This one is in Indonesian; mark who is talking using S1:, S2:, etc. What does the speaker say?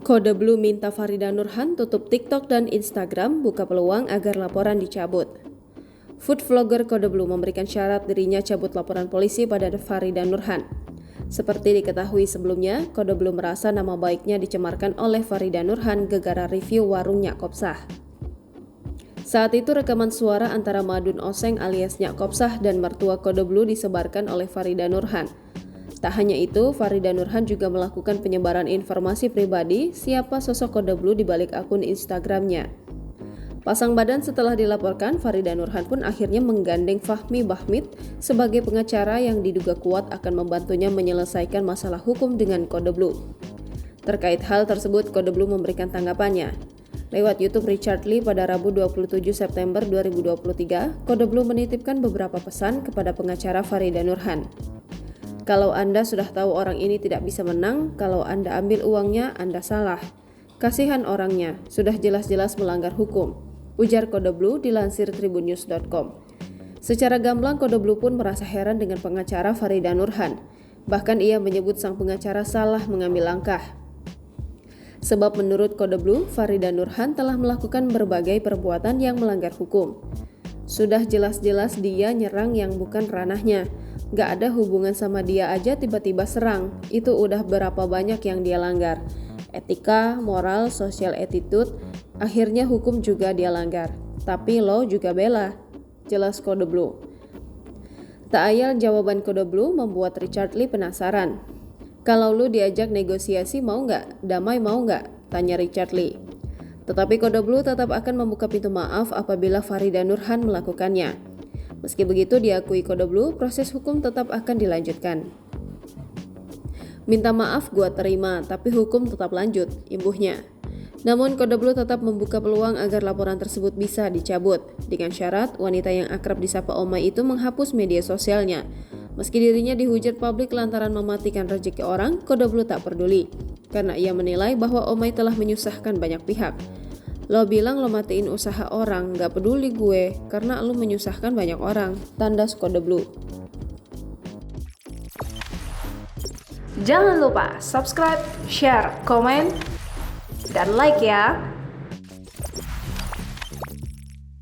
S1: Kode Blue minta Farida Nurhan tutup TikTok dan Instagram, buka peluang agar laporan dicabut. Food vlogger Kode Blue memberikan syarat dirinya cabut laporan polisi pada Farida Nurhan. Seperti diketahui sebelumnya, Kode Blue merasa nama baiknya dicemarkan oleh Farida Nurhan gegara review warung Nyak Kopsah. Saat itu rekaman suara antara Madun Oseng alias Nyak Kopsah dan mertua Kode Blue disebarkan oleh Farida Nurhan. Tak hanya itu, Farida Nurhan juga melakukan penyebaran informasi pribadi siapa sosok Kode Blue di balik akun Instagramnya. Pasang badan setelah dilaporkan, Farida Nurhan pun akhirnya menggandeng Fahmi Bahmid sebagai pengacara yang diduga kuat akan membantunya menyelesaikan masalah hukum dengan Kode Blue. Terkait hal tersebut, Kode Blue memberikan tanggapannya. Lewat YouTube Richard Lee pada Rabu 27 September 2023, Kode Blue menitipkan beberapa pesan kepada pengacara Farida Nurhan. Kalau Anda sudah tahu orang ini tidak bisa menang, kalau Anda ambil uangnya, Anda salah. Kasihan orangnya, sudah jelas-jelas melanggar hukum, ujar Kode Blue dilansir tribunnews.com. Secara gamblang, Kode Blue pun merasa heran dengan pengacara Farida Nurhan. Bahkan ia menyebut sang pengacara salah mengambil langkah. Sebab menurut Kode Blue, Farida Nurhan telah melakukan berbagai perbuatan yang melanggar hukum. Sudah jelas-jelas dia nyerang yang bukan ranahnya. Gak ada hubungan sama dia aja tiba-tiba serang. Itu udah berapa banyak yang dia langgar. Etika, moral, social attitude, akhirnya hukum juga dia langgar. Tapi lo juga bela, jelas Kode Blue. Tak ayal jawaban Kode Blue membuat Richard Lee penasaran. Kalau lu diajak negosiasi mau nggak? Damai mau nggak? Tanya Richard Lee. Tetapi Kode Blue tetap akan membuka pintu maaf apabila Farida Nurhan melakukannya. Meski begitu, diakui Kode Blue, proses hukum tetap akan dilanjutkan. Minta maaf gua terima, tapi hukum tetap lanjut, imbuhnya. Namun Kode Blue tetap membuka peluang agar laporan tersebut bisa dicabut, dengan syarat wanita yang akrab disapa Omai itu menghapus media sosialnya. Meski dirinya dihujat publik lantaran mematikan rezeki orang, Kode Blue tak peduli, karena ia menilai bahwa Omai telah menyusahkan banyak pihak. Lo bilang lo matiin usaha orang, gak peduli gue, karena lo menyusahkan banyak orang, tandas Kode Blue.
S2: Jangan lupa subscribe, share, komen, dan like ya.